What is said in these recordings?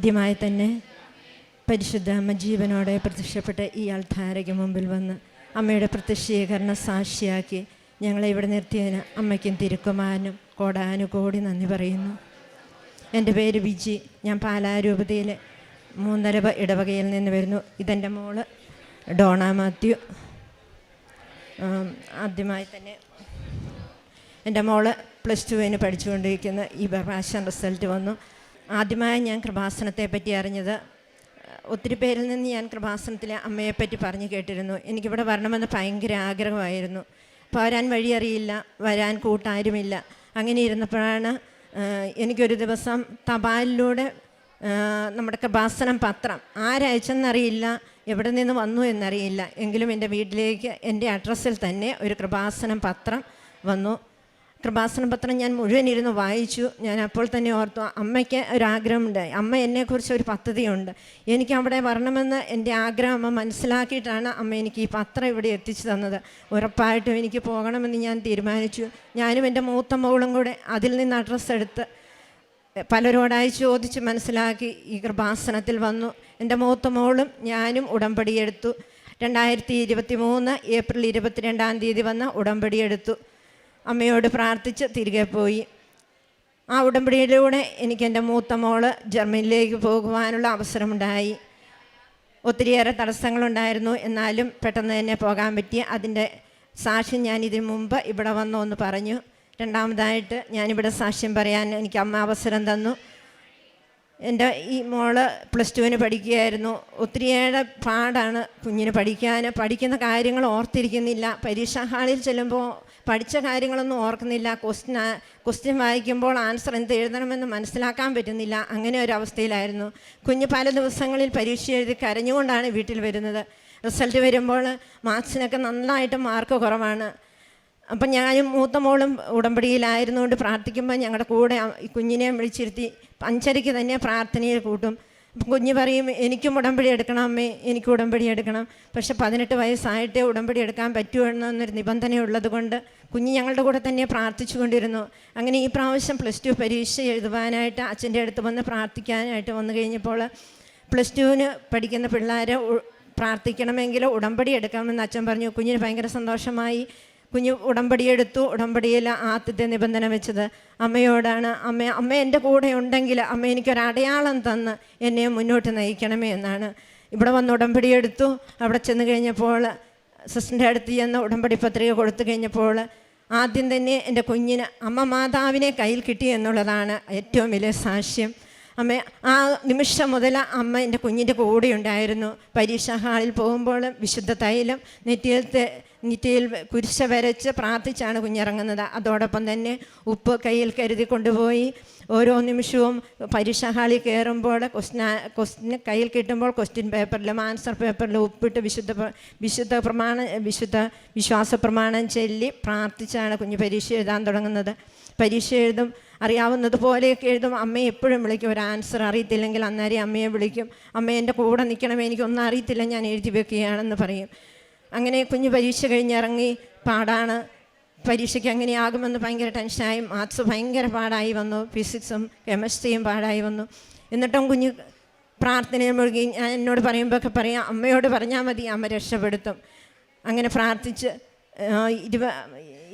ആദ്യമായി തന്നെ പരിശുദ്ധ അമ്മ ജീവനോടെ പ്രത്യക്ഷപ്പെട്ട ഈ അൾത്താരയ്ക്ക് മുമ്പിൽ വന്ന് അമ്മയുടെ പ്രത്യക്ഷീകരണ സാക്ഷിയാക്കി ഞങ്ങളെ ഇവിടെ നിർത്തിയതിന് അമ്മയ്ക്കും തിരുക്കുമാരനും കോടാനുകോടി നന്ദി പറയുന്നു. എൻ്റെ പേര് വിജി. ഞാൻ പാലാരൂപതയിലെ മൂന്നരവ ഇടവകയിൽ നിന്ന് വരുന്നു. ഇതെൻ്റെ മോള് ഡോണ മാത്യു. ആദ്യമായി തന്നെ എൻ്റെ മോള് +2 പഠിച്ചുകൊണ്ടിരിക്കുന്ന ഈ പ്രാവശ്യം റിസൾട്ട് വന്നു. ആദ്യമായി ഞാൻ കൃപാസനത്തെ പറ്റി അറിഞ്ഞത് ഒത്തിരി പേരിൽ നിന്ന് ഞാൻ കൃപാസനത്തിലെ അമ്മയെപ്പറ്റി പറഞ്ഞു കേട്ടിരുന്നു. എനിക്കിവിടെ വരണമെന്ന് ഭയങ്കര ആഗ്രഹമായിരുന്നു. പോരാൻ വഴിയറിയില്ല, വരാൻ കൂട്ടാരുമില്ല. അങ്ങനെ ഇരുന്നപ്പോഴാണ് എനിക്കൊരു ദിവസം തപാലിലൂടെ നമ്മുടെ കൃപാസനം പത്രം ആരയച്ചെന്നറിയില്ല, എവിടെ നിന്ന് വന്നു എന്നറിയില്ല, എങ്കിലും എൻ്റെ വീട്ടിലേക്ക് എൻ്റെ അഡ്രസ്സിൽ തന്നെ ഒരു കൃപാസനം പത്രം വന്നു. കൃപാസന പത്രം ഞാൻ മുഴുവൻ ഇരുന്ന് വായിച്ചു. ഞാൻ അപ്പോൾ തന്നെ ഓർത്തു, അമ്മയ്ക്ക് ഒരാഗ്രഹമുണ്ട്, അമ്മ എന്നെക്കുറിച്ച് ഒരു പദ്ധതിയുണ്ട്, എനിക്ക് അവിടെ വരണമെന്ന് എൻ്റെ ആഗ്രഹം അമ്മ മനസ്സിലാക്കിയിട്ടാണ് അമ്മ എനിക്ക് ഈ പത്രം ഇവിടെ എത്തിച്ചു തന്നത്. ഉറപ്പായിട്ടും എനിക്ക് പോകണമെന്ന് ഞാൻ തീരുമാനിച്ചു. ഞാനും എൻ്റെ മൂത്ത മകളും കൂടെ അതിൽ നിന്ന് അഡ്രസ്സ് എടുത്ത് പലരോടായി ചോദിച്ച് മനസ്സിലാക്കി ഈ കൃപാസനത്തിൽ വന്നു. എൻ്റെ മൂത്ത മോളും ഞാനും ഉടമ്പടിയെടുത്തു. 2023 ഏപ്രിൽ 22 വന്ന് ഉടമ്പടിയെടുത്തു. അമ്മയോട് പ്രാർത്ഥിച്ച് തിരികെ പോയി. ആ ഉടമ്പടിയിലൂടെ എനിക്ക് എൻ്റെ മൂത്ത മോള് ജർമ്മനിയിലേക്ക് പോകുവാനുള്ള അവസരമുണ്ടായി. ഒത്തിരിയേറെ തടസ്സങ്ങളുണ്ടായിരുന്നു, എന്നാലും പെട്ടെന്ന് തന്നെ പോകാൻ പറ്റി. അതിൻ്റെ സാക്ഷ്യം ഞാൻ ഇതിനു മുമ്പ് ഇവിടെ വന്നൊന്ന് പറഞ്ഞു. രണ്ടാമതായിട്ട് ഞാനിവിടെ സാക്ഷ്യം പറയാൻ എനിക്ക് അമ്മ അവസരം തന്നു. എൻ്റെ ഈ മോള് +2 പഠിക്കുകയായിരുന്നു. ഒത്തിരിയേറെ പാടാണ് കുഞ്ഞിന് പഠിക്കുന്ന കാര്യങ്ങൾ ഓർത്തിരിക്കുന്നില്ല. പരീക്ഷാ ഹാളിൽ ചെല്ലുമ്പോൾ പഠിച്ച കാര്യങ്ങളൊന്നും ഓർക്കുന്നില്ല. ക്വസ്റ്റ്യൻ വായിക്കുമ്പോൾ ആൻസർ എന്ത് എഴുതണമെന്ന് മനസ്സിലാക്കാൻ പറ്റുന്നില്ല. അങ്ങനെ ഒരു അവസ്ഥയിലായിരുന്നു കുഞ്ഞ്. പല ദിവസങ്ങളിൽ പരീക്ഷ എഴുതി കരഞ്ഞുകൊണ്ടാണ് വീട്ടിൽ വരുന്നത്. റിസൾട്ട് വരുമ്പോൾ മാർക്സിനൊക്കെ നന്നായിട്ട് മാർക്ക് കുറവാണ്. അപ്പം ഞാനും മൂത്ത മോളും ഉടമ്പടിയിലായിരുന്നുകൊണ്ട് പ്രാർത്ഥിക്കുമ്പോൾ ഞങ്ങളുടെ കൂടെ കുഞ്ഞിനെ വിളിച്ചിരുത്തി 5:30 തന്നെ പ്രാർത്ഥനയിൽ കൂട്ടും. കുഞ്ഞ് പറയും, എനിക്കും ഉടമ്പടി എടുക്കണം അമ്മേ, എനിക്ക് ഉടമ്പടി എടുക്കണം. പക്ഷെ 18 വയസ്സായിട്ടേ ഉടമ്പടി എടുക്കാൻ പറ്റുമെന്നൊരു നിബന്ധനയുള്ളത് കൊണ്ട് കുഞ്ഞ് ഞങ്ങളുടെ കൂടെ തന്നെ പ്രാർത്ഥിച്ചു കൊണ്ടിരുന്നു. അങ്ങനെ ഈ പ്രാവശ്യം +2 പരീക്ഷ എഴുതുവാനായിട്ട് അച്ഛൻ്റെ അടുത്ത് വന്ന് പ്രാർത്ഥിക്കാനായിട്ട് വന്നു കഴിഞ്ഞപ്പോൾ +2 പഠിക്കുന്ന പിള്ളേരെ പ്രാർത്ഥിക്കണമെങ്കിൽ ഉടമ്പടി എടുക്കാമെന്ന് അച്ഛൻ പറഞ്ഞു. കുഞ്ഞിന് ഭയങ്കര സന്തോഷമായി. കുഞ്ഞ് ഉടമ്പടിയെടുത്തു. ഉടമ്പടിയിൽ ആദ്യത്തെ നിബന്ധന വെച്ചത് അമ്മയോടാണ്. അമ്മ എൻ്റെ കൂടെ ഉണ്ടെങ്കിൽ അമ്മ എനിക്കൊരടയാളം തന്ന് എന്നെ മുന്നോട്ട് നയിക്കണമേ എന്നാണ്. ഇവിടെ വന്ന് ഉടമ്പടിയെടുത്തു. അവിടെ ചെന്ന് കഴിഞ്ഞപ്പോൾ സിസ്റ്ററിൻ്റെ അടുത്ത് ചെന്ന് ഉടമ്പടി പത്രിക കൊടുത്തു കഴിഞ്ഞപ്പോൾ ആദ്യം തന്നെ എൻ്റെ കുഞ്ഞിന് അമ്മ മാതാവിനെ കയ്യിൽ കിട്ടി എന്നുള്ളതാണ് ഏറ്റവും വലിയ സാക്ഷ്യം. അമ്മ ആ നിമിഷം മുതൽ അമ്മ എൻ്റെ കുഞ്ഞിൻ്റെ കൂടെ ഉണ്ടായിരുന്നു. പരീക്ഷാ ഹാളിൽ പോകുമ്പോൾ വിശുദ്ധ തൈലം നെറ്റിയിൽ കുരിശ വരച്ച് പ്രാർത്ഥിച്ചാണ് കുഞ്ഞിറങ്ങുന്നത്. അതോടൊപ്പം തന്നെ ഉപ്പ് കയ്യിൽ കരുതി കൊണ്ടുപോയി ഓരോ നിമിഷവും പരീക്ഷാ ഹാളിൽ കയറുമ്പോൾ ക്വസ്റ്റ്യൻ കയ്യിൽ കിട്ടുമ്പോൾ ക്വസ്റ്റ്യൻ പേപ്പറിലും ആൻസർ പേപ്പറിലും ഉപ്പിട്ട് വിശുദ്ധ വിശ്വാസ പ്രമാണം ചൊല്ലി പ്രാർത്ഥിച്ചാണ് കുഞ്ഞ് പരീക്ഷ എഴുതാൻ തുടങ്ങുന്നത്. പരീക്ഷ എഴുതും, അറിയാവുന്നതുപോലെയൊക്കെ എഴുതും. അമ്മയെ എപ്പോഴും വിളിക്കും. ഒരു ആൻസർ അറിയത്തില്ലെങ്കിൽ അന്നേരം അമ്മയെ വിളിക്കും. അമ്മ എൻ്റെ കൂടെ നിൽക്കണമേ, എനിക്കൊന്നും അറിയത്തില്ല, ഞാൻ എഴുതി വെക്കുകയാണെന്ന് പറയും. അങ്ങനെ കുഞ്ഞ് പരീക്ഷ കഴിഞ്ഞിറങ്ങി. പാടാണ്. പരീക്ഷയ്ക്ക് അങ്ങനെയാകുമെന്ന് ഭയങ്കര ടെൻഷനായി. മാത്സ് ഭയങ്കര പാടായി വന്നു. ഫിസിക്സും കെമിസ്ട്രിയും പാടായി വന്നു. എന്നിട്ടും കുഞ്ഞ് പ്രാർത്ഥനയിൽ മുഴുകി. ഞാൻ എന്നോട് പറയുമ്പോഴൊക്കെ പറയാം, അമ്മയോട് പറഞ്ഞാൽ മതി, അമ്മ രക്ഷപ്പെടുത്തും. അങ്ങനെ പ്രാർത്ഥിച്ച്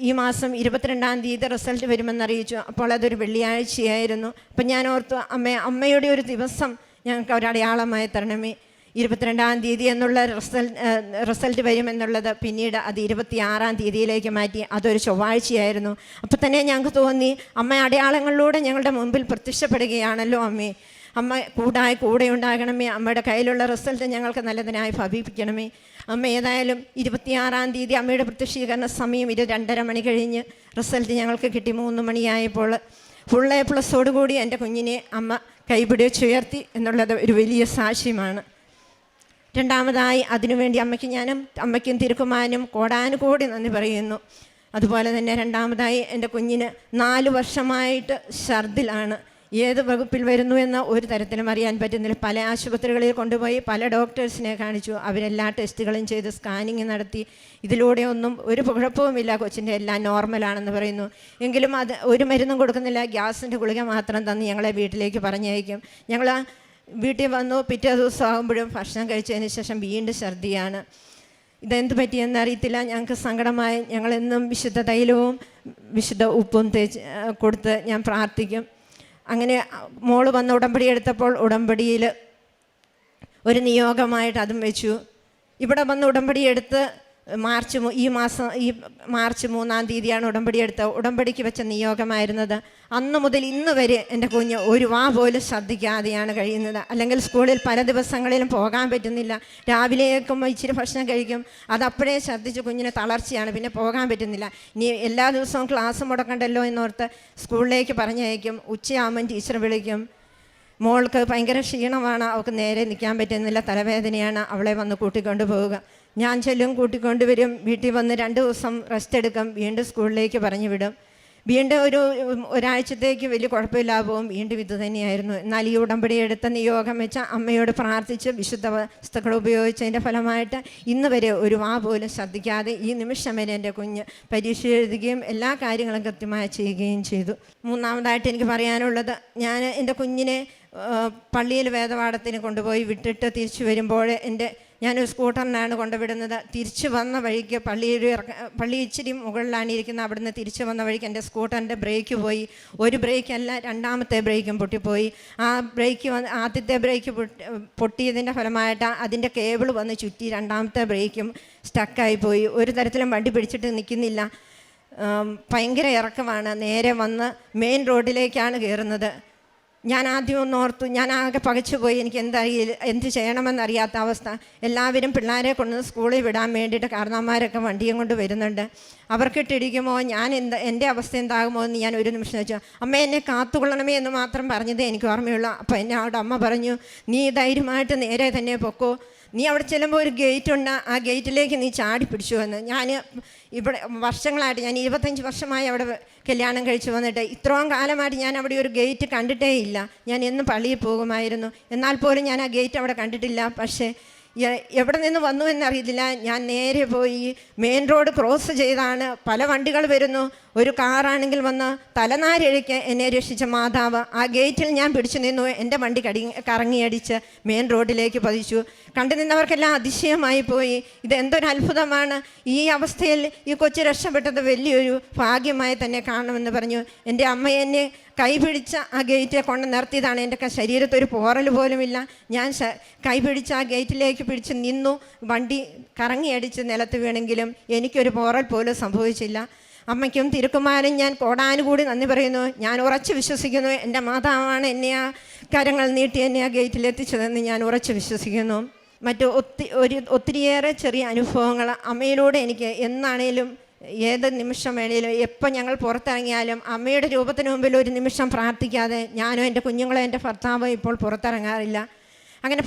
ഈ മാസം 22 റിസൾട്ട് വരുമെന്നറിയിച്ചു. അപ്പോൾ അതൊരു വെള്ളിയാഴ്ചയായിരുന്നു. അപ്പം ഞാൻ ഓർത്തു, അമ്മയുടെ ഒരു ദിവസം ഞങ്ങൾക്ക് ഒരടയാളമായി തരണമേ. 22 എന്നുള്ള റിസൾട്ട് വരുമെന്നുള്ളത് പിന്നീട് അത് 26 മാറ്റി. അതൊരു ചൊവ്വാഴ്ചയായിരുന്നു. അപ്പോൾ തന്നെ ഞങ്ങൾക്ക് തോന്നി, അമ്മ അടയാളങ്ങളിലൂടെ ഞങ്ങളുടെ മുമ്പിൽ പ്രത്യക്ഷപ്പെടുകയാണല്ലോ അമ്മേ. അമ്മ കൂടെ ഉണ്ടാകണമേ. അമ്മയുടെ കയ്യിലുള്ള റിസൾട്ട് ഞങ്ങൾക്ക് നല്ലതിനായി ഭവിപ്പിക്കണമേ. അമ്മ ഏതായാലും 26 അമ്മയുടെ പ്രത്യക്ഷീകരണ സമയം 2:30 മണി കഴിഞ്ഞ് റിസൾട്ട് ഞങ്ങൾക്ക് കിട്ടി. 3 മണിയായപ്പോൾ ഫുൾ A+ കൂടി എൻ്റെ കുഞ്ഞിനെ അമ്മ കൈപിടിച്ചുയർത്തി എന്നുള്ളത് ഒരു വലിയ സാക്ഷ്യമാണ്. രണ്ടാമതായി അതിനുവേണ്ടി അമ്മയ്ക്കും തിരുക്കുമാരനും കോടാനുകോടി നന്ദി പറയുന്നു. അതുപോലെ തന്നെ രണ്ടാമതായി എൻ്റെ കുഞ്ഞിന് 4 വർഷമായിട്ട് ഛർദിലാണ്. ഏത് വകുപ്പിൽ വരുന്നു എന്ന് ഒരു തരത്തിലും അറിയാൻ പറ്റുന്നില്ല. പല ആശുപത്രികളിൽ കൊണ്ടുപോയി പല ഡോക്ടേഴ്സിനെ കാണിച്ചു. അവരെല്ലാ ടെസ്റ്റുകളും ചെയ്ത് സ്കാനിങ് നടത്തി. ഇതിലൂടെ ഒന്നും ഒരു കുഴപ്പവുമില്ല, കൊച്ചിൻ്റെ എല്ലാം നോർമലാണെന്ന് പറയുന്നു. എങ്കിലും അത് ഒരു മരുന്നും കൊടുക്കുന്നില്ല. ഗ്യാസിൻ്റെ ഗുളിക മാത്രം തന്ന് ഞങ്ങളെ വീട്ടിലേക്ക് പറഞ്ഞയക്കും. ഞങ്ങൾ വീട്ടിൽ വന്നു. പിറ്റേ ദിവസം ആകുമ്പോഴും ഭക്ഷണം കഴിച്ചതിന് ശേഷം വീണ്ടും ഛർദിയാണ്. ഇതെന്ത് പറ്റിയെന്ന് അറിയത്തില്ല. ഞങ്ങൾക്ക് സങ്കടമായി. ഞങ്ങളെന്നും വിശുദ്ധ തൈലവും വിശുദ്ധ ഉപ്പും തേച്ച് കൊടുത്ത് ഞാൻ പ്രാർത്ഥിക്കും. അങ്ങനെ മോള് വന്ന് ഉടമ്പടി എടുത്തപ്പോൾ ഉടമ്പടിയിൽ ഒരു നിയോഗമായിട്ട് അതും വെച്ചു. ഇവിടെ വന്ന് ഉടമ്പടി എടുത്ത് ഈ മാർച്ച് 3-ാം തീയതിയാണ് ഉടമ്പടി എടുത്തത്. ഉടമ്പടിക്ക് വെച്ച നിയോഗമായിരുന്നത്. അന്ന് മുതൽ ഇന്ന് വരെ എൻ്റെ കുഞ്ഞ് ഒരു വാ പോലും ശ്രദ്ധിക്കാതെയാണ് കഴിയുന്നത്. അല്ലെങ്കിൽ സ്കൂളിൽ പല ദിവസങ്ങളിലും പോകാൻ പറ്റുന്നില്ല. രാവിലെ കേൾക്കുമ്പോൾ ഇച്ചിരി ഭക്ഷണം കഴിക്കും, അതപ്പോഴേ ശ്രദ്ധിച്ച് കുഞ്ഞിന് തളർച്ചയാണ്, പിന്നെ പോകാൻ പറ്റുന്നില്ല. ഇനി എല്ലാ ദിവസവും ക്ലാസ് മുടക്കണ്ടല്ലോ എന്നോർത്ത് സ്കൂളിലേക്ക് പറഞ്ഞയക്കും. ഉച്ചയാകുമ്പം ടീച്ചർ വിളിക്കും, മോൾക്ക് ഭയങ്കര ക്ഷീണമാണ്, അവൾക്ക് നേരെ നിൽക്കാൻ പറ്റുന്നില്ല, തലവേദനയാണ്, അവളെ വന്ന് കൂട്ടിക്കൊണ്ട് പോവുക. ഞാൻ ചെല്ലും, കൂട്ടിക്കൊണ്ടുവരും. വീട്ടിൽ വന്ന് 2 ദിവസം റെസ്റ്റ് എടുക്കും, വീണ്ടും സ്കൂളിലേക്ക് പറഞ്ഞു വിടും. വീണ്ടും ഒരാഴ്ചത്തേക്ക് വലിയ കുഴപ്പമില്ലാതെ പോകും. വീണ്ടും ഇത് തന്നെയായിരുന്നു. എന്നാൽ ഈ ഉടമ്പടി എടുത്ത നിയോഗം വെച്ച അമ്മയോട് പ്രാർത്ഥിച്ച് വിശുദ്ധ വസ്തുക്കൾ ഉപയോഗിച്ചതിൻ്റെ ഫലമായിട്ട് ഇന്ന് വരെ ഒരു വാ പോലും ശ്രദ്ധിക്കാതെ ഈ നിമിഷം വരെ എൻ്റെ കുഞ്ഞ് പരീക്ഷ എഴുതുകയും എല്ലാ കാര്യങ്ങളും കൃത്യമായി ചെയ്യുകയും ചെയ്തു. മൂന്നാമതായിട്ട് എനിക്ക് പറയാനുള്ളത്, ഞാൻ എൻ്റെ കുഞ്ഞിനെ പള്ളിയിൽ വേദപാഠത്തിന് കൊണ്ടുപോയി വിട്ടിട്ട് തിരിച്ചു വരുമ്പോൾ ഞാനൊരു സ്കൂട്ടറിനാണ് കൊണ്ടുവിടുന്നത്. തിരിച്ചു വന്ന വഴിക്ക് പള്ളി ഇച്ചിരി മുകളിലാണ് ഇരിക്കുന്നത്. അവിടുന്ന് തിരിച്ചു വന്ന വഴിക്ക് എൻ്റെ സ്കൂട്ടറിൻ്റെ ബ്രേക്ക് പോയി. ഒരു ബ്രേക്കല്ല, 2ാമത്തെ ബ്രേക്കും പൊട്ടിപ്പോയി. ആ ബ്രേക്ക് ആദ്യത്തെ ബ്രേക്ക് പൊട്ടിയതിൻ്റെ ഫലമായിട്ട് അതിൻ്റെ കേബിൾ വന്ന് ചുറ്റി 2ാമത്തെ ബ്രേക്കും സ്റ്റക്കായിപ്പോയി. ഒരു തരത്തിലും വണ്ടി പിടിച്ചിട്ട് നിൽക്കുന്നില്ല. ഭയങ്കര ഇറക്കമാണ്. നേരെ വന്ന് മെയിൻ റോഡിലേക്കാണ് കയറുന്നത്. ഞാൻ ആദ്യം ഒന്ന് ഓർത്തു, ഞാൻ ആകെ പകച്ചുപോയി. എനിക്ക് എന്ത് ചെയ്യണമെന്നറിയാത്ത അവസ്ഥ. എല്ലാവരും പിള്ളേരെ കൊണ്ട് സ്കൂളിൽ വിടാൻ വേണ്ടിയിട്ട് കാരണവന്മാരൊക്കെ വണ്ടിയും കൊണ്ട് വരുന്നുണ്ട്. അവർക്കിട്ടിരിക്കുമോ, എൻ്റെ അവസ്ഥ എന്താകുമോ എന്ന് ഞാൻ ഒരു നിമിഷം വെച്ചു. അമ്മ എന്നെ കാത്തുകൊള്ളണമേ എന്ന് മാത്രം പറഞ്ഞതേ എനിക്ക് ഓർമ്മയുള്ളൂ. അപ്പോൾ അവിടെ അമ്മ പറഞ്ഞു, നീ ധൈര്യമായിട്ട് നേരെ തന്നെ പൊക്കോ, നീ അവിടെ ചെല്ലുമ്പോൾ ഒരു ഗേറ്റ് ഉണ്ട്, ആ ഗേറ്റിലേക്ക് നീ ചാടി പിടിച്ചു എന്ന്. ഞാൻ ഇവിടെ വർഷങ്ങളായിട്ട്, ഞാൻ 25 വർഷമായി അവിടെ കല്യാണം കഴിച്ചു വന്നിട്ട് ഇത്രയും കാലമായിട്ട് ഞാൻ അവിടെ ഒരു ഗേറ്റ് കണ്ടിട്ടേ ഇല്ല. ഞാൻ എന്നും പള്ളിയിൽ പോകുമായിരുന്നു, എന്നാൽ പോലും ഞാൻ ആ ഗേറ്റ് അവിടെ കണ്ടിട്ടില്ല. പക്ഷേ എവിടെ നിന്ന് വന്നു എന്നറിയത്തില്ല. ഞാൻ നേരെ പോയി മെയിൻ റോഡ് ക്രോസ് ചെയ്താണ്. പല വണ്ടികൾ വരുന്നു. ഒരു കാറാണെങ്കിൽ വന്ന് തലനാരിഴയ്ക്ക് എന്നെ രക്ഷിച്ച മാതാവ്. ആ ഗേറ്റിൽ ഞാൻ പിടിച്ചു നിന്നു. എൻ്റെ വണ്ടി കറങ്ങിയടിച്ച് മെയിൻ റോഡിലേക്ക് പതിച്ചു. കണ്ടു നിന്നവർക്കെല്ലാം അതിശയമായി പോയി. ഇതെന്തൊരു അത്ഭുതമാണ്. ഈ അവസ്ഥയിൽ ഈ കൊച്ചു രക്ഷപ്പെട്ടത് വലിയൊരു ഭാഗ്യമായി തന്നെ കാണുമെന്ന് പറഞ്ഞു. എൻ്റെ അമ്മ എന്നെ കൈപിടിച്ച ആ ഗേറ്റ് കൊണ്ട് നിർത്തിയതാണ്. എൻ്റെ ശരീരത്തൊരു പോറൽ പോലുമില്ല. ഞാൻ കൈപിടിച്ച് ആ ഗേറ്റിലേക്ക് പിടിച്ച് നിന്നു. വണ്ടി കറങ്ങിയടിച്ച് നിലത്ത് വീണെങ്കിലും എനിക്കൊരു പോറൽ പോലും സംഭവിച്ചില്ല. അമ്മയ്ക്കും തിരുക്കുമാരനും ഞാൻ കോടാനുകൂടി നന്ദി പറയുന്നു. ഞാൻ ഉറച്ചു വിശ്വസിക്കുന്നു, എൻ്റെ മാതാവാണ് എന്നെ ആ കരങ്ങൾ നീട്ടി എന്നെ ആ ഗേറ്റിൽ എത്തിച്ചതെന്ന് ഞാൻ ഉറച്ചു വിശ്വസിക്കുന്നു. ഒത്തിരിയേറെ ചെറിയ അനുഭവങ്ങൾ അമ്മയിലൂടെ എനിക്ക് എന്നാണേലും ഏത് നിമിഷം വേണേലും എപ്പോൾ ഞങ്ങൾ പുറത്തിറങ്ങിയാലും അമ്മയുടെ രൂപത്തിന് മുമ്പിൽ ഒരു നിമിഷം പ്രാർത്ഥിക്കാതെ ഞാനോ എൻ്റെ കുഞ്ഞുങ്ങളോ എൻ്റെ ഭർത്താവോ ഇപ്പോൾ പുറത്തിറങ്ങാറില്ല. അങ്ങനെ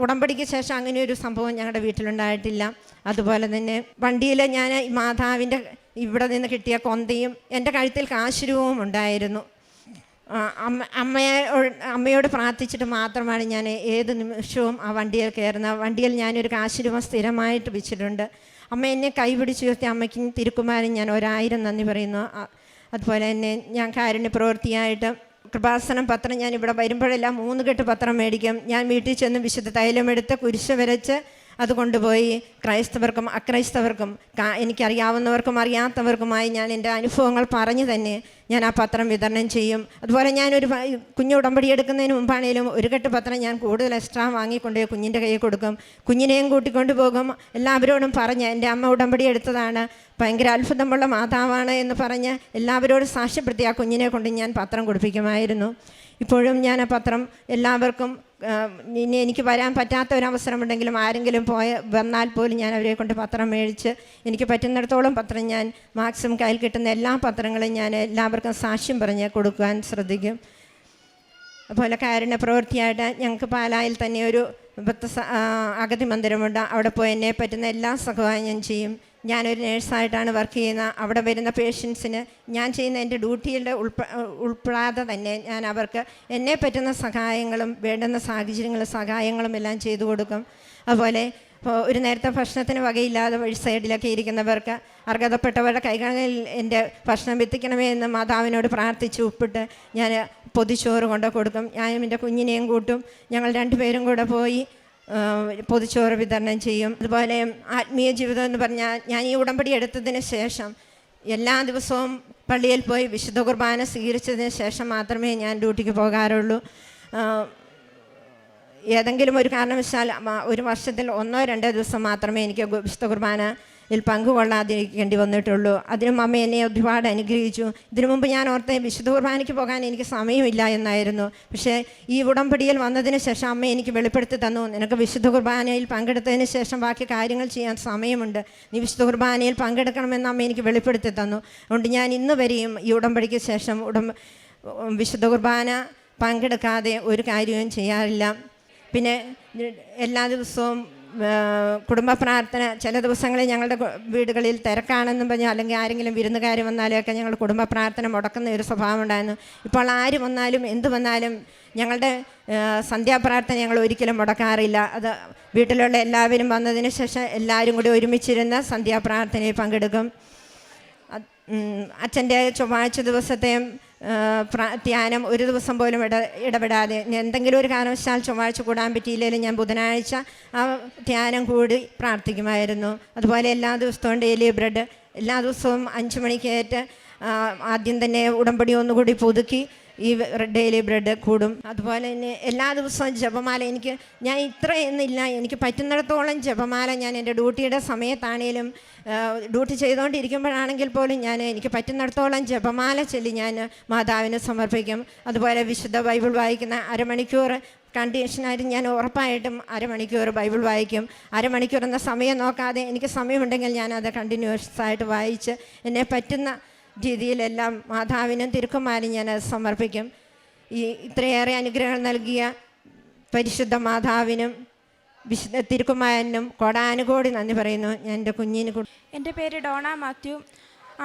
ഉടമ്പടിക്ക് ശേഷം അങ്ങനെ ഒരു സംഭവം ഞങ്ങളുടെ വീട്ടിലുണ്ടായിട്ടില്ല. അതുപോലെ തന്നെ വണ്ടിയിൽ ഞാൻ മാതാവിൻ്റെ ഇവിടെ നിന്ന് കിട്ടിയ കൊന്തയും എൻ്റെ കഴുത്തിൽ കാശുരൂപവും ഉണ്ടായിരുന്നു. അമ്മയോട് പ്രാർത്ഥിച്ചിട്ട് മാത്രമാണ് ഞാൻ ഏത് നിമിഷവും ആ വണ്ടിയിൽ കയറുന്നത്. വണ്ടിയിൽ ഞാനൊരു കാശുരൂപം സ്ഥിരമായിട്ട് വെച്ചിട്ടുണ്ട്. അമ്മ എന്നെ കൈപിടിച്ച് ഉയർത്തി അമ്മയ്ക്കും തിരുക്കുമാരനും ഞാൻ 1000 നന്ദി പറയുന്നു. അതുപോലെ തന്നെ ഞാൻ കാരുണ്യ പ്രവൃത്തിയായിട്ട് കൃപാസനം പത്രം ഞാൻ ഇവിടെ വരുമ്പോഴെല്ലാം 3 കെട്ട് പത്രം മേടിക്കും. ഞാൻ വീട്ടിൽ ചെന്ന് വിശുദ്ധ തൈലമെടുത്ത് കുരിശ് വരച്ച് അത് കൊണ്ടുപോയി ക്രൈസ്തവർക്കും അക്രൈസ്തവർക്കും എനിക്കറിയാവുന്നവർക്കും അറിയാത്തവർക്കുമായി ഞാൻ എൻ്റെ അനുഭവങ്ങൾ പറഞ്ഞു തന്നെ ഞാൻ ആ പത്രം വിതരണം ചെയ്യും. അതുപോലെ ഞാനൊരു കുഞ്ഞ് ഉടമ്പടി എടുക്കുന്നതിന് മുമ്പാണേലും 1 കെട്ട് പത്രം ഞാൻ കൂടുതൽ എക്സ്ട്രാ വാങ്ങിക്കൊണ്ട് കുഞ്ഞിൻ്റെ കയ്യിൽ കൊടുക്കും. കുഞ്ഞിനെയും കൂട്ടിക്കൊണ്ട് പോകും. എല്ലാവരോടും പറഞ്ഞ് എൻ്റെ അമ്മ ഉടമ്പടി എടുത്തതാണ്, ഭയങ്കര അത്ഭുതമുള്ള മാതാവാണ് എന്ന് പറഞ്ഞ് എല്ലാവരോടും സാക്ഷ്യപ്പെടുത്തി ആ കുഞ്ഞിനെ കൊണ്ട് ഞാൻ പത്രം കൊടുപ്പിക്കുമായിരുന്നു. ഇപ്പോഴും ഞാൻ ആ പത്രം എല്ലാവർക്കും, ഇനി എനിക്ക് വരാൻ പറ്റാത്ത ഒരവസരമുണ്ടെങ്കിലും ആരെങ്കിലും വന്നാൽ പോലും ഞാൻ അവരെ കൊണ്ട് പത്രം മേടിച്ച് എനിക്ക് പറ്റുന്നിടത്തോളം പത്രം ഞാൻ മാക്സിമം കയ്യിൽ കിട്ടുന്ന എല്ലാ പത്രങ്ങളും ഞാൻ എല്ലാവർക്കും സാക്ഷ്യം പറഞ്ഞ് കൊടുക്കാൻ ശ്രദ്ധിക്കും. അതുപോലെ കാരുണ്യ പ്രവൃത്തിയായിട്ട് ഞങ്ങൾക്ക് പാലായിൽ തന്നെ ഒരു അഗതി മന്ദിരമുണ്ട്. അവിടെ പോയി എന്നെ പറ്റുന്ന എല്ലാ സഹായവും ഞാൻ ചെയ്യും. ഞാനൊരു നേഴ്സായിട്ടാണ് വർക്ക് ചെയ്യുന്നത്. അവിടെ വരുന്ന പേഷ്യൻസിന് ഞാൻ ചെയ്യുന്ന എൻ്റെ ഡ്യൂട്ടിയുടെ ഉൾപ്പെടാതെ തന്നെ ഞാൻ അവർക്ക് എന്നെ പറ്റുന്ന സഹായങ്ങളും വേണ്ടുന്ന സഹായങ്ങളും എല്ലാം ചെയ്തു കൊടുക്കും. അതുപോലെ ഒരു നേരത്തെ ഭക്ഷണത്തിന് വകയില്ലാതെ വഴി സൈഡിലൊക്കെ ഇരിക്കുന്നവർക്ക് അർഹതപ്പെട്ടവരുടെ കൈകളിൽ എൻ്റെ ഭക്ഷണം എത്തിക്കണമേ എന്ന് മാതാവിനോട് പ്രാർത്ഥിച്ച് ഉപ്പിട്ട് ഞാൻ പൊതിച്ചോറ് കൊണ്ട് കൊടുക്കും. ഞാനും എൻ്റെ കുഞ്ഞിനെയും കൂട്ടും. ഞങ്ങൾ രണ്ടുപേരും കൂടെ പോയി പൊതിച്ചോറ് വിതരണം ചെയ്യും. അതുപോലെ ആത്മീയ ജീവിതം എന്ന് പറഞ്ഞാൽ, ഞാൻ ഈ ഉടമ്പടി എടുത്തതിന് ശേഷം എല്ലാ ദിവസവും പള്ളിയിൽ പോയി വിശുദ്ധ കുർബാന സ്വീകരിച്ചതിന് ശേഷം മാത്രമേ ഞാൻ ഡ്യൂട്ടിക്ക് പോകാറുള്ളൂ. ഏതെങ്കിലും ഒരു കാരണവശാൽ ഒരു വർഷത്തിൽ 1-2 ദിവസം മാത്രമേ എനിക്ക് വിശുദ്ധ കുർബാനയിൽ പങ്കുകൊള്ളാതിരിക്കേണ്ടി വന്നിട്ടുള്ളൂ. അതിനും അമ്മ എന്നെ ഒരുപാട് അനുഗ്രഹിച്ചു. ഇതിനു മുമ്പ് ഞാൻ ഓർത്തെ വിശുദ്ധ കുർബാനയ്ക്ക് പോകാൻ എനിക്ക് സമയമില്ല എന്നായിരുന്നു. പക്ഷേ ഈ ഉടമ്പടിയിൽ വന്നതിന് ശേഷം അമ്മ എനിക്ക് വെളിപ്പെടുത്തി തന്നു, നിനക്ക് വിശുദ്ധ കുർബാനയിൽ പങ്കെടുത്തതിന് ശേഷം ബാക്കി കാര്യങ്ങൾ ചെയ്യാൻ സമയമുണ്ട്, നീ വിശുദ്ധ കുർബാനയിൽ പങ്കെടുക്കണമെന്ന് അമ്മ എനിക്ക് വെളിപ്പെടുത്തി തന്നു. അതുകൊണ്ട് ഞാൻ ഇന്ന് വരെയും ഈ ഉടമ്പടിക്ക് ശേഷം വിശുദ്ധ കുർബാന പങ്കെടുക്കാതെ ഒരു കാര്യവും ചെയ്യാറില്ല. പിന്നെ എല്ലാ ദിവസവും കുടുംബ പ്രാർത്ഥന, ചില ദിവസങ്ങളിൽ ഞങ്ങളുടെ വീടുകളിൽ തിരക്കാണെന്നും പറഞ്ഞാൽ അല്ലെങ്കിൽ ആരെങ്കിലും വിരുന്നുകാർ വന്നാലൊക്കെ ഞങ്ങൾ കുടുംബ പ്രാർത്ഥന മുടക്കുന്ന ഒരു സ്വഭാവം ഉണ്ടായിരുന്നു. ഇപ്പോൾ ആര് വന്നാലും എന്ത് വന്നാലും ഞങ്ങളുടെ സന്ധ്യാപ്രാർത്ഥന ഞങ്ങൾ ഒരിക്കലും മുടക്കാറില്ല. അത് വീട്ടിലുള്ള എല്ലാവരും വന്നതിന് ശേഷം എല്ലാവരും കൂടി ഒരുമിച്ചിരുന്ന് സന്ധ്യാപ്രാർത്ഥനയിൽ പങ്കെടുക്കും. അച്ഛൻ്റെ ചൊവ്വാഴ്ച ദിവസത്തെ ധ്യാനം ഒരു ദിവസം പോലും ഇടപെടാതെ, എന്തെങ്കിലും ഒരു കാരണവശാൽ ചൊവ്വാഴ്ച കൂടാൻ പറ്റിയില്ലെങ്കിലും ഞാൻ ബുധനാഴ്ച ആ ധ്യാനം കൂടി പ്രാർത്ഥിക്കുമായിരുന്നു. അതുപോലെ എല്ലാ ദിവസവും ഡെയിലി ബ്രെഡ്, എല്ലാ ദിവസവും 5 മണിക്കേറ്റ് ആദ്യം തന്നെ ഉടമ്പടി ഒന്നുകൂടി പുതുക്കി ഈ ഡെയിലി ബ്രെഡ് കൂടും. അതുപോലെ തന്നെ എല്ലാ ദിവസവും ജപമാല, ഞാൻ ഇത്ര എന്നില്ല, എനിക്ക് പറ്റുന്നിടത്തോളം ജപമാല ഞാൻ എൻ്റെ ഡ്യൂട്ടിയുടെ സമയത്താണേലും ഡ്യൂട്ടി ചെയ്തുകൊണ്ടിരിക്കുമ്പോഴാണെങ്കിൽ പോലും എനിക്ക് പറ്റുന്നിടത്തോളം ജപമാല ചൊല്ലി ഞാൻ മാതാവിന് സമർപ്പിക്കും. അതുപോലെ വിശുദ്ധ ബൈബിൾ വായിക്കുന്ന അരമണിക്കൂർ കണ്ടീഷനായിട്ട് ഞാൻ ഉറപ്പായിട്ടും അരമണിക്കൂർ ബൈബിൾ വായിക്കും. അരമണിക്കൂർ എന്ന സമയം നോക്കാതെ എനിക്ക് സമയമുണ്ടെങ്കിൽ ഞാനത് കണ്ടിന്യൂസ് ആയിട്ട് വായിച്ച് എന്നെ പറ്റുന്ന രീതിയിലെല്ലാം മാതാവിനും തിരുക്കുമാരനും ഞാൻ സമർപ്പിക്കും. ഇത്രയേറെ അനുഗ്രഹങ്ങൾ നൽകിയ പരിശുദ്ധ മാതാവിനും വിശുദ്ധ തിരുക്കുമാരനും കോടാനുകോടി നന്ദി പറയുന്നു. ഞാൻ എൻ്റെ കുഞ്ഞിന് എൻ്റെ പേര് ഡോണ മാത്യു.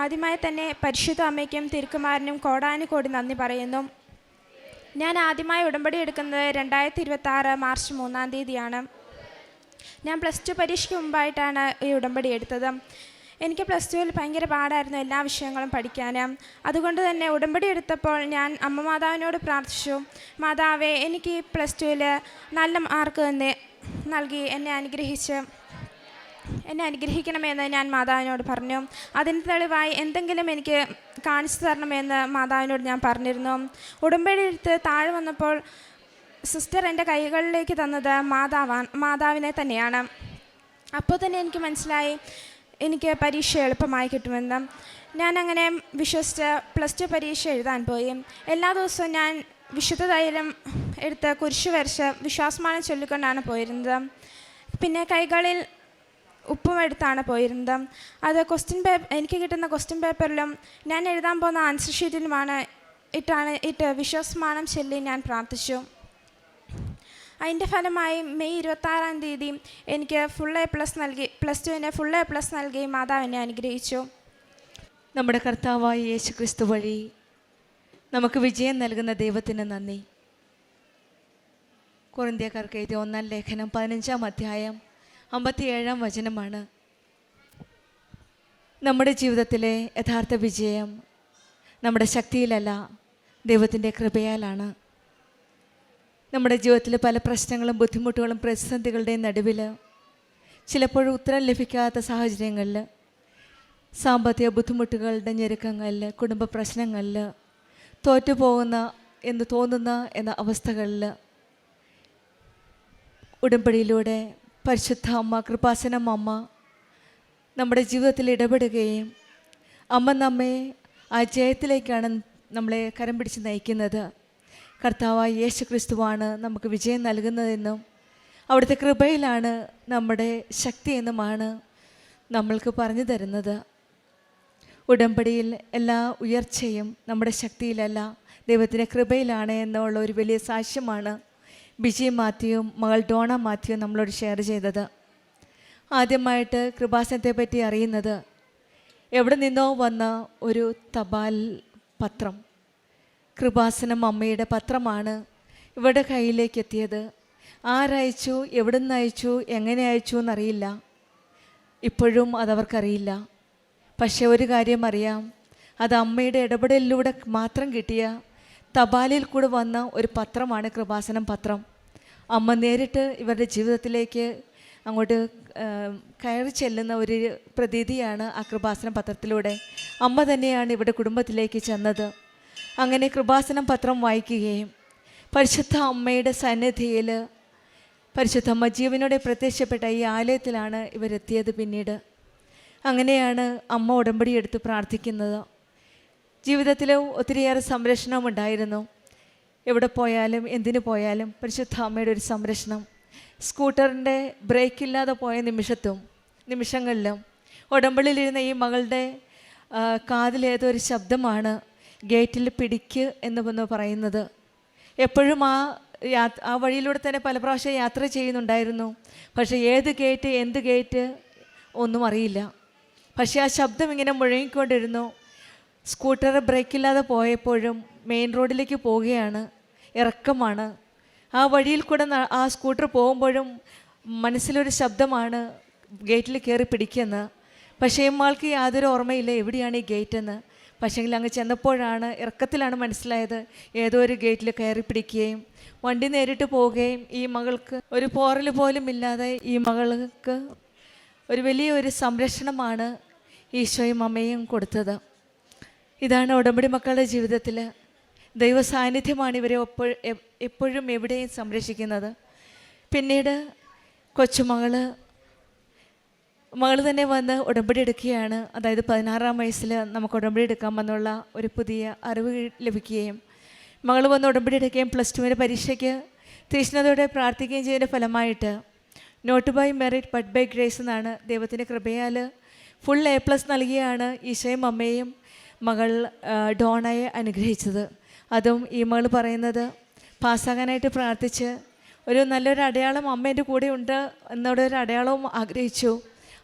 ആദ്യമായി തന്നെ പരിശുദ്ധ അമ്മയ്ക്കും തിരുക്കുമാരനും കോടാനുകോടി നന്ദി പറയുന്നു. ഞാൻ ആദ്യമായി ഉടമ്പടി എടുക്കുന്നത് 2026 മാർച്ച് 3-ാം തീയതിയാണ്. ഞാൻ +2 പരീക്ഷയ്ക്ക് മുമ്പായിട്ടാണ് ഈ ഉടമ്പടി എടുത്തത്. എനിക്ക് +2-ൽ ഭയങ്കര പാടായിരുന്നു എല്ലാ വിഷയങ്ങളും പഠിക്കാൻ. അതുകൊണ്ട് തന്നെ ഉടമ്പടി എടുത്തപ്പോൾ ഞാൻ അമ്മ മാതാവിനോട് പ്രാർത്ഥിച്ചു, മാതാവേ എനിക്ക് +2-ൽ നല്ല മാർക്ക് തന്നെ നൽകി എന്നെ അനുഗ്രഹിക്കണമെന്ന് ഞാൻ മാതാവിനോട് പറഞ്ഞു. അതിന് തെളിവായി എന്തെങ്കിലും എനിക്ക് കാണിച്ചു തരണമെന്ന് മാതാവിനോട് ഞാൻ പറഞ്ഞിരുന്നു. ഉടമ്പടി എടുത്ത് താഴെ വന്നപ്പോൾ സിസ്റ്റർ എൻ്റെ കൈകളിലേക്ക് തന്നത് മാതാവിനെ തന്നെയാണ്. അപ്പോൾ തന്നെ എനിക്ക് മനസ്സിലായി എനിക്ക് പരീക്ഷ എളുപ്പമായി കിട്ടുമെന്ന്. ഞാൻ അങ്ങനെ വിശ്വസിച്ച് +2 പരീക്ഷ എഴുതാൻ പോയി. എല്ലാ ദിവസവും ഞാൻ വിശുദ്ധ തൈലം എടുത്ത് കുരിശ് വരച്ച് വിശ്വാസമാനം ചൊല്ലിക്കൊണ്ടാണ് പോയിരുന്നത്. പിന്നെ കൈകളിൽ ഉപ്പും എടുത്താണ് പോയിരുന്നത്. അത് എനിക്ക് കിട്ടുന്ന ക്വസ്റ്റ്യൻ പേപ്പറിലും ഞാൻ എഴുതാൻ പോകുന്ന ആൻസർ ഷീറ്റിലുമാണ് ഇട്ട് വിശ്വാസമാനം ചൊല്ലി ഞാൻ പ്രാർത്ഥിച്ചു. അതിൻ്റെ ഫലമായി മെയ് 26-ാം തീയതി എനിക്ക് +2 നൽകി +2-ന് നൽകി മാതാവ് എന്നെ അനുഗ്രഹിച്ചു. നമ്മുടെ കർത്താവായ യേശു ക്രിസ്തു വഴി നമുക്ക് വിജയം നൽകുന്ന ദൈവത്തിന് നന്ദി. കൊറിന്ത്യക്കാർക്ക് എഴുതിയ 1-ാം ലേഖനം 15-ാം അധ്യായം 57-ാം വചനമാണ്. നമ്മുടെ ജീവിതത്തിലെ യഥാർത്ഥ വിജയം നമ്മുടെ ശക്തിയിലല്ല, ദൈവത്തിൻ്റെ കൃപയാലാണ്. നമ്മുടെ ജീവിതത്തിൽ പല പ്രശ്നങ്ങളും ബുദ്ധിമുട്ടുകളും പ്രതിസന്ധികളുടെയും നടുവിൽ, ചിലപ്പോൾ ഉത്തരം ലഭിക്കാത്ത സാഹചര്യങ്ങളിൽ, സാമ്പത്തിക ബുദ്ധിമുട്ടുകളുടെ ഞെരുക്കങ്ങളിൽ, കുടുംബ പ്രശ്നങ്ങളിൽ, തോറ്റുപോകുന്ന എന്ന് തോന്നുന്ന എന്ന അവസ്ഥകളിൽ ഉടമ്പടിയിലൂടെ പരിശുദ്ധ അമ്മ, കൃപാസനം അമ്മ നമ്മുടെ ജീവിതത്തിൽ ഇടപെടുകയും അമ്മ നമ്മെ ആ ജയത്തിലേക്കാണ് നമ്മളെ കരം പിടിച്ച് നയിക്കുന്നത്. കർത്താവായ യേശു ക്രിസ്തുവാണ് നമുക്ക് വിജയം നൽകുന്നതെന്നും അവിടുത്തെ കൃപയിലാണ് നമ്മുടെ ശക്തി എന്നുമാണ് നമ്മൾക്ക് പറഞ്ഞു തരുന്നത്. ഉടമ്പടിയിൽ എല്ലാ ഉയർച്ചയും നമ്മുടെ ശക്തിയിലല്ല, ദൈവത്തിൻ്റെ കൃപയിലാണ് എന്നുള്ള ഒരു വലിയ സാക്ഷ്യമാണ് ബിജി മാത്യുവും മകൾ ഡോണ മാത്യുവും നമ്മളോട് ഷെയർ ചെയ്തത്. ആദ്യമായിട്ട് കൃപാസനത്തെ പറ്റി അറിയുന്നത് എവിടെ നിന്നോ വന്ന ഒരു തപാൽ പത്രം, കൃപാസനം അമ്മയുടെ പത്രമാണ് ഇവരുടെ കയ്യിലേക്ക് എത്തിയത്. ആരയച്ചു, എവിടെ നിന്ന് അയച്ചു, എങ്ങനെ അയച്ചു എന്നറിയില്ല. ഇപ്പോഴും അതവർക്കറിയില്ല. പക്ഷേ ഒരു കാര്യം അറിയാം, അത് അമ്മയുടെ ഇടപെടലിലൂടെ മാത്രം കിട്ടിയ തപാലിൽ കൂടെ വന്ന ഒരു പത്രമാണ് കൃപാസനം പത്രം. അമ്മ നേരിട്ട് ഇവരുടെ ജീവിതത്തിലേക്ക് അങ്ങോട്ട് കയറി ചെല്ലുന്ന ഒരു പ്രതീതിയാണ് ആ കൃപാസനം പത്രത്തിലൂടെ. അമ്മ തന്നെയാണ് ഇവരുടെ കുടുംബത്തിലേക്ക് ചെന്നത്. അങ്ങനെ കൃപാസനം പത്രം വായിക്കുകയും പരിശുദ്ധ അമ്മയുടെ സന്നിധിയിൽ പരിശുദ്ധ അമ്മ ജീവനോടെ പ്രത്യക്ഷപ്പെട്ട ഈ ആലയത്തിലാണ് ഇവരെത്തിയത്. പിന്നീട് അങ്ങനെയാണ് അമ്മ ഉടമ്പടി എടുത്ത് പ്രാർത്ഥിക്കുന്നത്. ജീവിതത്തിൽ ഒത്തിരിയേറെ സംരക്ഷണം ഉണ്ടായിരുന്നു. എവിടെ പോയാലും എന്തിനു പോയാലും പരിശുദ്ധ അമ്മയുടെ ഒരു സംരക്ഷണം. സ്കൂട്ടറിൻ്റെ ബ്രേക്കില്ലാതെ പോയ നിമിഷങ്ങളിലും ഉടമ്പടിയിലിരുന്ന ഈ മകളുടെ കാതിലേതോ ഒരു ശബ്ദമാണ് ഗേറ്റിൽ പിടിക്ക് എന്ന് പറയുന്നത്. എപ്പോഴും ആ വഴിയിലൂടെ തന്നെ പല പ്രാവശ്യം യാത്ര ചെയ്യുന്നുണ്ടായിരുന്നു. പക്ഷേ ഏത് ഗേറ്റ് എന്ത് ഗേറ്റ് ഒന്നും അറിയില്ല. പക്ഷേ ആ ശബ്ദം ഇങ്ങനെ മുഴങ്ങിക്കൊണ്ടിരുന്നു. സ്കൂട്ടർ ബ്രേക്കില്ലാതെ പോയപ്പോഴും മെയിൻ റോഡിലേക്ക് പോവുകയാണ്, ഇറക്കമാണ്. ആ വഴിയിൽ കൂടെ ആ സ്കൂട്ടർ പോകുമ്പോഴും മനസ്സിലൊരു ശബ്ദമാണ് ഗേറ്റിൽ കയറി പിടിക്കുന്നത്. പക്ഷേ ഇയാൾക്ക് യാതൊരു ഓർമ്മയില്ല എവിടെയാണ് ഈ ഗേറ്റെന്ന്. പക്ഷേങ്കിൽ അങ്ങ് ചെന്നപ്പോഴാണ് ഇറക്കത്തിലാണ് മനസ്സിലായത് ഏതോ ഒരു ഗേറ്റിൽ കയറി പിടിക്കുകയും വണ്ടി നേരിട്ട് പോവുകയും ഈ മകൾക്ക് ഒരു പോറൽ പോലും ഇല്ലാതെ ഈ മകൾക്ക് ഒരു വലിയൊരു സംരക്ഷണമാണ് ഈശോയും അമ്മയും കൊടുത്തത്. ഇതാണ് ഉടമ്പടി മക്കളുടെ ജീവിതത്തിൽ ദൈവ സാന്നിധ്യമാണ് ഇവരെ എപ്പോഴും എവിടെയും സംരക്ഷിക്കുന്നത്. പിന്നീട് കൊച്ചുമകൾ തന്നെ വന്ന് ഉടമ്പടി എടുക്കുകയാണ്. അതായത് 16-ാം വയസ്സിൽ നമുക്ക് ഉടമ്പടി എടുക്കാമെന്നുള്ള ഒരു പുതിയ അറിവ് ലഭിക്കുകയും മകൾ വന്ന് ഉടമ്പടി എടുക്കുകയും +2 പരീക്ഷയ്ക്ക് തീഷ്ണതയോടെ പ്രാർത്ഥിക്കുകയും ചെയ്യുന്ന ഫലമായിട്ട് not by merit but by grace എന്നാണ് ദൈവത്തിൻ്റെ കൃപയാൽ ഫുൾ A+ നൽകിയാണ് ഈശോയും അമ്മയും മകൾ ഡോണയെ അനുഗ്രഹിച്ചത്. അതും ഈ മകൾ പറയുന്നത് പാസ്സാകാനായിട്ട് പ്രാർത്ഥിച്ച് ഒരു നല്ലൊരു അടയാളം അമ്മ എൻ്റെ കൂടെ ഉണ്ട് എന്നൊരു അടയാളവും ആഗ്രഹിച്ചു.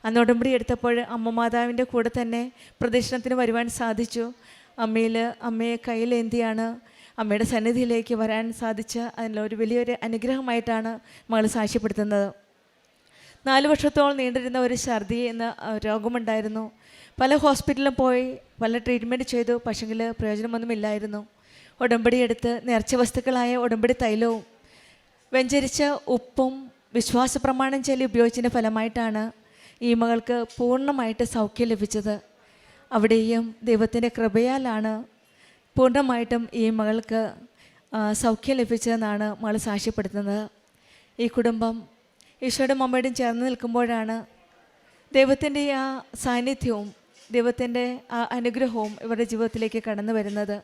അന്ന് ഉടമ്പടി എടുത്തപ്പോൾ അമ്മ മാതാവിൻ്റെ കൂടെ തന്നെ പ്രദക്ഷിണത്തിന് വരുവാൻ സാധിച്ചു. അമ്മയെ കയ്യിലേന്തിയാണ് അമ്മയുടെ സന്നിധിയിലേക്ക് വരാൻ സാധിച്ച അതിലൊരു വലിയൊരു അനുഗ്രഹമായിട്ടാണ് മകൾ സാക്ഷ്യപ്പെടുത്തുന്നത്. 4 വർഷത്തോളം നീണ്ടിരുന്ന ഒരു ഛർദി എന്ന രോഗമുണ്ടായിരുന്നു. പല ഹോസ്പിറ്റലിലും പോയി പല ട്രീറ്റ്മെൻറ്റ് ചെയ്തു. പക്ഷെങ്കിൽ പ്രയോജനമൊന്നുമില്ലായിരുന്നു. ഉടമ്പടി എടുത്ത് നേർച്ച വസ്തുക്കളായ ഉടമ്പടി തൈലവും വെഞ്ചരിച്ച ഉപ്പും വിശ്വാസ പ്രമാണം ചൊല്ലി ഉപയോഗിച്ചതിൻ്റെ ഫലമായിട്ടാണ് ഈ മകൾക്ക് പൂർണ്ണമായിട്ട് സൗഖ്യം ലഭിച്ചത്. അവിടെയും ദൈവത്തിൻ്റെ കൃപയാലാണ് പൂർണ്ണമായിട്ടും ഈ മകൾക്ക് സൗഖ്യം ലഭിച്ചതെന്നാണ് മകൾ സാക്ഷ്യപ്പെടുത്തുന്നത്. ഈ കുടുംബം ഈശോയുടെ അമ്മയോടും ചേർന്ന് നിൽക്കുമ്പോഴാണ് ദൈവത്തിൻ്റെ ആ സാന്നിധ്യവും ദൈവത്തിൻ്റെ ആ അനുഗ്രഹവും ഇവരുടെ ജീവിതത്തിലേക്ക് കടന്നു വരുന്നത്.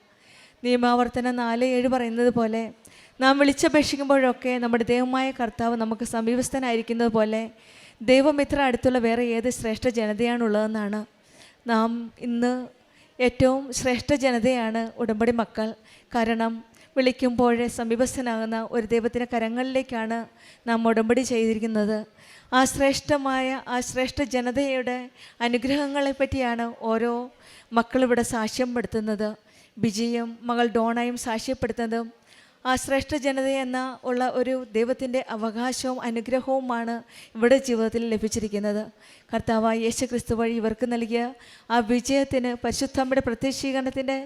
നിയമാവർത്തനം 4:7 പറയുന്നത് പോലെ നാം വിളിച്ചപേക്ഷിക്കുമ്പോഴൊക്കെ നമ്മുടെ ദൈവമായ കർത്താവ് നമുക്ക് സമീപസ്ഥനായിരിക്കുന്നത് പോലെ ദൈവം ഇത്ര അടുത്തുള്ള വേറെ ഏത് ശ്രേഷ്ഠ ജനതയാണുള്ളതെന്നാണ്. നാം ഇന്ന് ഏറ്റവും ശ്രേഷ്ഠ ജനതയാണ് ഉടമ്പടി മക്കൾ. കാരണം വിളിക്കുമ്പോഴേ സമീപസ്ഥനാകുന്ന ഒരു ദൈവത്തിൻ്റെ കരങ്ങളിലേക്കാണ് നാം ഉടമ്പടി ചെയ്തിരിക്കുന്നത്. ആ ശ്രേഷ്ഠ ജനതയുടെ അനുഗ്രഹങ്ങളെ പറ്റിയാണ് ഓരോ മക്കളിവിടെ സാക്ഷ്യപ്പെടുത്തുന്നത്. ബിജിയും മകൾ ഡോണയും സാക്ഷ്യപ്പെടുത്തുന്നതും ആ ശ്രേഷ്ഠ ജനത ഉള്ള ഒരു ദൈവത്തിൻ്റെ അവകാശവും അനുഗ്രഹവുമാണ് ഇവിടെ ജീവിതത്തിൽ ലഭിച്ചിരിക്കുന്നത്. കർത്താവായ യേശുക്രിസ്തു വഴി ഇവർക്ക് നൽകിയ ആ വിജയത്തിന് പരിശുദ്ധമ്മയുടെ പ്രത്യക്ഷീകരണത്തിൻ്റെ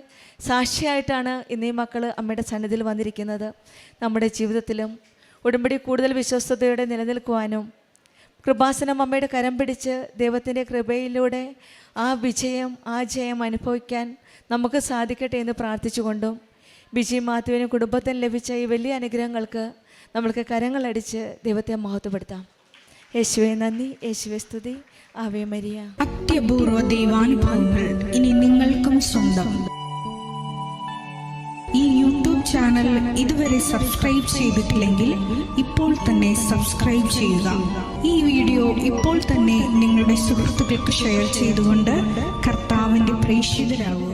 സാക്ഷിയായിട്ടാണ് ഇന്നീ മക്കൾ അമ്മയുടെ സന്നിധിയിൽ വന്നിരിക്കുന്നത്. നമ്മുടെ ജീവിതത്തിലും ഉടമ്പടി കൂടുതൽ വിശ്വസ്തയോടെ നിലനിൽക്കുവാനും കൃപാസനം അമ്മയുടെ കരം പിടിച്ച് ദൈവത്തിൻ്റെ കൃപയിലൂടെ ആ വിജയം ആ ജയം അനുഭവിക്കാൻ നമുക്ക് സാധിക്കട്ടെ എന്ന് പ്രാർത്ഥിച്ചുകൊണ്ടും ബിജി മാത്യുവിനും കുടുംബത്തിന് ലഭിച്ച ഈ വലിയ അനുഗ്രഹങ്ങൾക്ക് നമ്മൾക്ക് കരങ്ങളടിച്ച് ദൈവത്തെ മഹത്വപ്പെടുത്താം. യേശുവേ നന്ദി, യേശുവേ സ്തുതി, ആവേ മരിയ. അത്യപൂർവ ദൈവാനുഭവങ്ങൾ ഇനി നിങ്ങൾക്കും സ്വന്തം. ഈ യൂട്യൂബ് ചാനൽ ഇതുവരെ സബ്സ്ക്രൈബ് ചെയ്തിട്ടില്ലെങ്കിൽ ഇപ്പോൾ തന്നെ സബ്സ്ക്രൈബ് ചെയ്യുക. ഈ വീഡിയോ ഇപ്പോൾ തന്നെ നിങ്ങളുടെ സുഹൃത്തുക്കൾക്ക് ഷെയർ ചെയ്തുകൊണ്ട് കർത്താവിൻ്റെ പ്രേക്ഷിതരാകുക.